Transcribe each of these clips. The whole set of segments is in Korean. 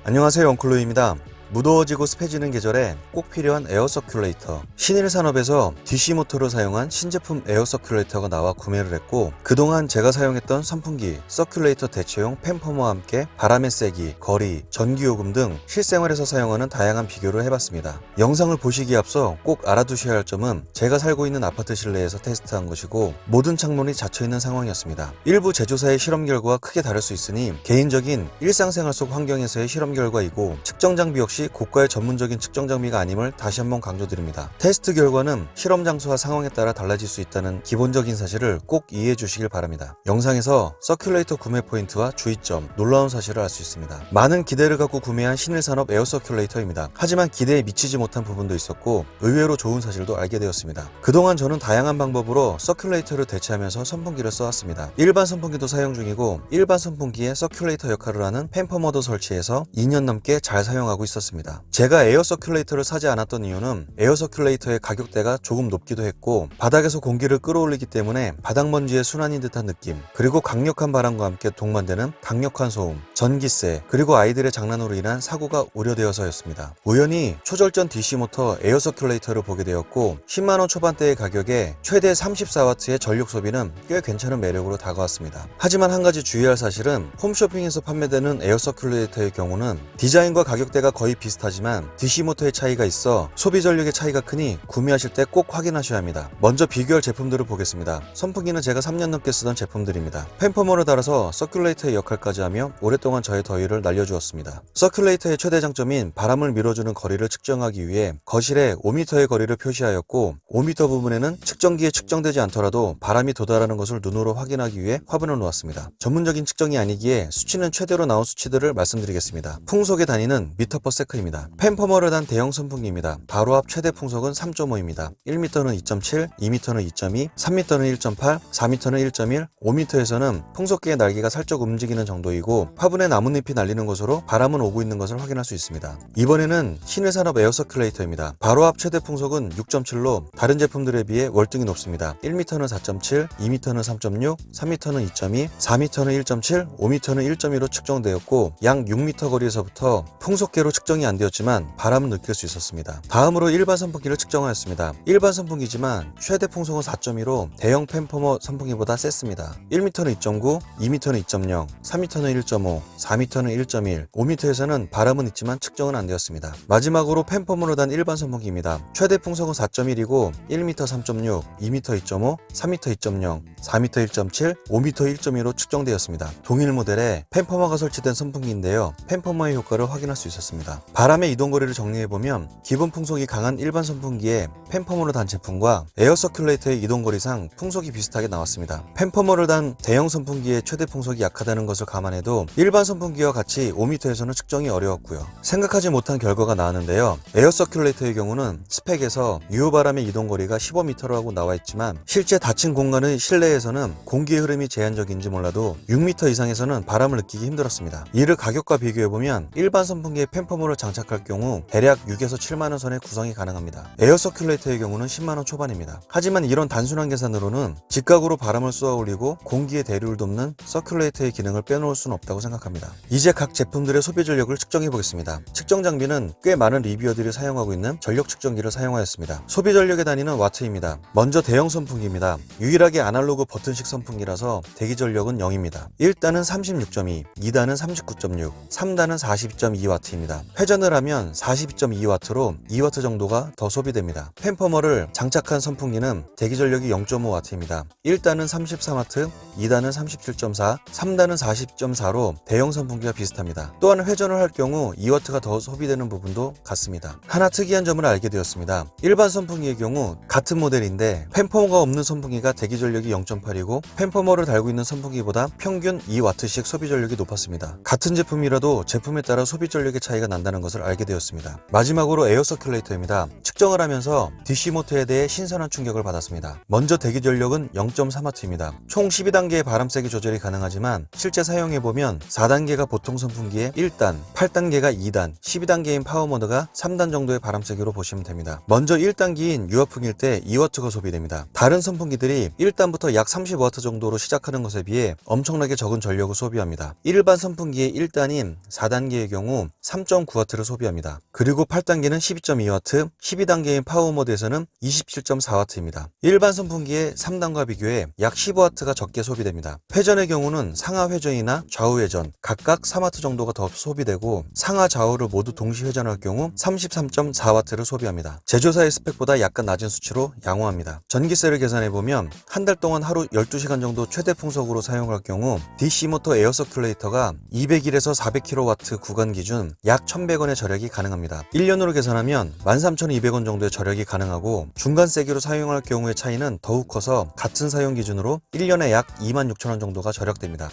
안녕하세요, 원클로입니다. 무더워지고 습해지는 계절에 꼭 필요한 에어 서큘레이터. 신일 산업에서 DC 모터를 사용한 신제품 에어 서큘레이터가 나와 구매를 했고, 그동안 제가 사용했던 선풍기, 서큘레이터 대체용 팬펌과 함께 바람의 세기, 거리, 전기요금 등 실생활에서 사용하는 다양한 비교를 해봤습니다. 영상을 보시기에 앞서 꼭 알아두셔야 할 점은 제가 살고 있는 아파트 실내에서 테스트한 것이고, 모든 창문이 닫혀있는 상황이었습니다. 일부 제조사의 실험 결과와 크게 다를 수 있으니 개인적인 일상생활 속 환경에서의 실험 결과이고, 측정 장비 역시 고가의 전문적인 측정 장비가 아님을 다시 한번 강조드립니다. 테스트 결과는 실험 장소와 상황에 따라 달라질 수 있다는 기본적인 사실을 꼭 이해해 주시길 바랍니다. 영상에서 서큘레이터 구매 포인트와 주의점, 놀라운 사실을 알 수 있습니다. 많은 기대를 갖고 구매한 신일산업 에어 서큘레이터입니다. 하지만 기대에 미치지 못한 부분도 있었고 의외로 좋은 사실도 알게 되었습니다. 그동안 저는 다양한 방법으로 서큘레이터를 대체하면서 선풍기를 써왔습니다. 일반 선풍기도 사용 중이고, 일반 선풍기에 서큘레이터 역할을 하는 팬퍼머도 설치해서 2년 넘게 잘 사용하고 있었습니다. 제가 에어 서큘레이터를 사지 않았던 이유는 에어 서큘레이터의 가격대가 조금 높기도 했고, 바닥에서 공기를 끌어올리기 때문에 바닥먼지의 순환인 듯한 느낌, 그리고 강력한 바람과 함께 동반되는 강력한 소음, 전기세, 그리고 아이들의 장난으로 인한 사고가 우려되어서였습니다. 우연히 초절전 DC 모터 에어 서큘레이터를 보게 되었고, 10만원 초반대의 가격에 최대 34W의 전력 소비는 꽤 괜찮은 매력으로 다가왔습니다. 하지만 한 가지 주의할 사실은 홈쇼핑에서 판매되는 에어 서큘레이터의 경우는 디자인과 가격대가 거의 비슷하지만 DC 모터의 차이가 있어 소비 전력의 차이가 크니 구매하실 때 꼭 확인하셔야 합니다. 먼저 비교할 제품들을 보겠습니다. 선풍기는 제가 3년 넘게 쓰던 제품들입니다. 팬퍼머를 달아서 서큘레이터의 역할까지 하며 오랫동안 저의 더위를 날려주었습니다. 서큘레이터의 최대 장점인 바람을 밀어주는 거리를 측정하기 위해 거실에 5m의 거리를 표시하였고, 5m 부분에는 측정기에 측정되지 않더라도 바람이 도달하는 것을 눈으로 확인하기 위해 화분을 놓았습니다. 전문적인 측정이 아니기에 수치는 최대로 나온 수치들을 말씀드리겠습니다. 풍속에 다니는 미터 퍼 세크입니다. 팬퍼머를 단 대형 선풍기입니다. 바로 앞 최대 풍속은 3.5입니다. 1m는 2.7, 2m는 2.2, 3m는 1.8, 4m는 1.1, 5m에서는 풍속기의 날개가 살짝 움직이는 정도이고, 화분에 나뭇잎이 날리는 곳으로 바람은 오고 있는 것을 확인할 수 있습니다. 이번에는 신일산업 에어 서큘레이터입니다. 바로 앞 최대 풍속은 6.7로 다른 제품들에 비해 월등히 높습니다. 1m는 4.7, 2m는 3.6, 3m는 2.2, 4m는 1.7, 5m는 1.2로 측정되었고, 약 6m 거리에서부터 풍속계로 측정이 안 되었지만 바람은 느낄 수 있었습니다. 다음으로 일반 선풍기를 측정하였습니다. 일반 선풍기지만 최대 풍속은 4.2로 대형 팬퍼머 선풍기보다 셌습니다. 1m는 2.9, 2m는 2.0, 3m는 1.5, 4m는 1.1, 5m에서는 바람은 있지만 측정은 안 되었습니다. 마지막으로 팬퍼머로 단 일반 선풍기입니다. 최대 풍속은 4.1이고 1m 3.6, 2m 2.5, 3m 2.0, 4m 1.7, 5m 1.2로 측정되었습니다. 동일 모델에 팬퍼머가 설치된 선풍기인데요. 팬퍼머의 효과를 확인할 수 있었습니다. 바람의 이동거리를 정리해보면 기본 풍속이 강한 일반 선풍기에 팬퍼머를 단 제품과 에어 서큘레이터의 이동거리상 풍속이 비슷하게 나왔습니다. 팬퍼머를 단 대형 선풍기의 최대 풍속이 약하다는 것을 감안해도 일반 선풍기와 같이 5m에서는 측정이 어려웠고요. 생각하지 못한 결과가 나왔는데요. 에어 서큘레이터의 경우는 스펙에서 유효바람의 이동거리가 15m라고 나와있지만 실제 닫힌 공간의 실내에서는 공기의 흐름이 제한적인지 몰라도 6m 이상에서는 바람을 느끼기 힘들었습니다. 이를 가격과 비교해보면 일반 선풍기에 팬퍼머를 장착할 경우 대략 6에서 7만원 선의 구성이 가능합니다. 에어 서큘레이터의 경우는 10만원 초반입니다. 하지만 이런 단순한 계산으로는 직각으로 바람을 쏘아 올리고 공기의 대류를 돕는 서큘레이터의 기능을 빼놓을 수는 없다고 생각합니다. 이제 각 제품들의 소비 전력을 측정해 보겠습니다. 측정 장비는 꽤 많은 리뷰어들이 사용하고 있는 전력 측정기를 사용하였습니다. 소비 전력의 단위는 와트입니다. 먼저 대형 선풍기입니다. 유일하게 아날로그 버튼식 선풍기라서 대기 전력은 0입니다. 1단은 36.2, 2단은 39.6, 3단은 42.2W입니다. 회전을 하면 42.2W로 2W 정도가 더 소비됩니다. 팬퍼머를 장착한 선풍기는 대기 전력이 0.5W입니다. 1단은 33W, 2단은 37.4, 3단은 40.4로 대형 선풍기와 비슷합니다. 또한 회전을 할 경우 2W가 더 소비되는 부분도 같습니다. 하나 특이한 점을 알게 되었습니다. 일반 선풍기의 경우 같은 모델인데 팬퍼머가 없는 선풍기가 대기 전력이 0.8이고 팬퍼머를 달고 있는 선풍기보다 평균 2W씩 소비 전력이 높았습니다. 같은 제품이라도 제품에 따라 소비 전력의 차이가 난다는 된다는 것을 알게 되었습니다. 마지막으로 에어 서큘레이터입니다. 측정을 하면서 DC 모터에 대해 신선한 충격을 받았습니다. 먼저 대기 전력은 0.3W입니다. 총 12단계의 바람 세기 조절이 가능하지만 실제 사용해보면 4단계가 보통 선풍기의 1단, 8단계가 2단, 12단계인 파워모드가 3단 정도의 바람 세기로 보시면 됩니다. 먼저 1단기인 유압풍일 때 2W가 소비됩니다. 다른 선풍기들이 1단부터 약 30W 정도로 시작하는 것에 비해 엄청나게 적은 전력을 소비합니다. 일반 선풍기의 1단인 4단계의 경우 3.9W를 소비합니다. 그리고 8단계는 12.2W, 12단계인 파워모드에서는 27.4W입니다. 일반 선풍기의 3단과 비교해 약 15W가 적게 소비됩니다. 회전의 경우는 상하 회전이나 좌우 회전 각각 3W 정도가 더 소비되고 상하 좌우를 모두 동시 회전할 경우 33.4W를 소비합니다. 제조사의 스펙보다 약간 낮은 수치로 양호합니다. 전기세를 계산해보면 한 달 동안 하루 12시간 정도 최대 풍속으로 사용할 경우 DC 모터 에어 서큘레이터가 201에서 400kW 구간 기준 약 1100원의 절약이 가능합니다. 1년으로 계산하면 13,200원 정도의 절약이 가능하고 중간 세기로 사용할 경우의 차이는 더욱 커서 같은 사용 기준으로 1년에 약 26,000원 정도가 절약됩니다.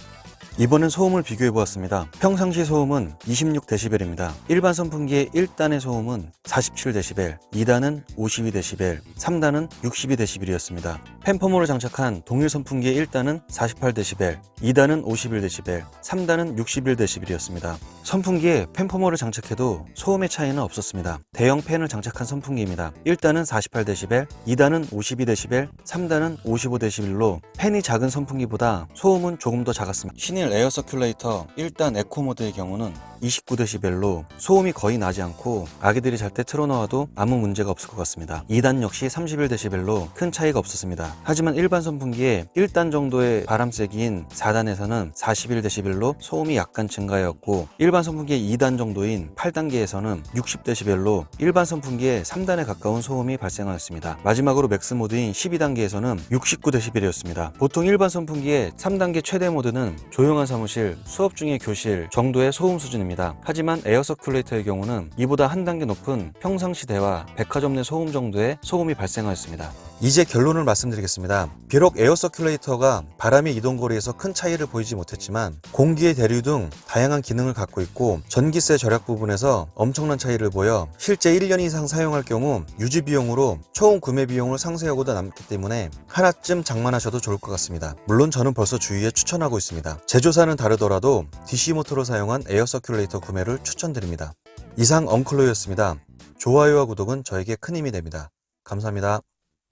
이번엔 소음을 비교해보았습니다. 평상시 소음은 26dB입니다. 일반 선풍기의 1단의 소음은 47dB, 2단은 52dB, 3단은 62dB였습니다. 펜퍼머를 장착한 동일 선풍기의 1단은 48dB, 2단은 51dB, 3단은 61dB였습니다. 선풍기에 펜퍼머를 장착해도 소음의 차이는 없었습니다. 대형 팬을 장착한 선풍기입니다. 1단은 48dB, 2단은 52dB, 3단은 55dB로 팬이 작은 선풍기보다 소음은 조금 더 작았습니다. 신일 에어 서큘레이터 1단 에코 모드의 경우는 29dB로 소음이 거의 나지 않고 아기들이 잘 때 틀어놓아도 아무 문제가 없을 것 같습니다. 2단 역시 31dB로 큰 차이가 없었습니다. 하지만 일반 선풍기의 1단 정도의 바람 세기인 4단에서는 41dB로 소음이 약간 증가하였고 일반 선풍기의 2단 정도인 8단계에서는 60dB로 일반 선풍기의 3단에 가까운 소음이 발생하였습니다. 마지막으로 맥스 모드인 12단계에서는 69dB였습니다. 보통 일반 선풍기의 3단계 최대 모드는 조용한 사무실, 수업 중의 교실 정도의 소음 수준입니다. 하지만 에어 서큘레이터의 경우는 이보다 한 단계 높은 평상시 대화, 백화점 내 소음 정도의 소음이 발생하였습니다. 이제 결론을 말씀드리겠습니다. 비록 에어 서큘레이터가 바람의 이동거리에서 큰 차이를 보이지 못했지만 공기의 대류 등 다양한 기능을 갖고 있고 전기세 절약 부분에서 엄청난 차이를 보여 실제 1년 이상 사용할 경우 유지 비용으로 총 구매 비용을 상쇄하고도 남기 때문에 하나쯤 장만하셔도 좋을 것 같습니다. 물론 저는 벌써 주위에 추천하고 있습니다. 제조사는 다르더라도 DC 모터로 사용한 에어 서큘레이터 구매를 추천드립니다. 이상 엉클로였습니다. 좋아요와 구독은 저에게 큰 힘이 됩니다. 감사합니다.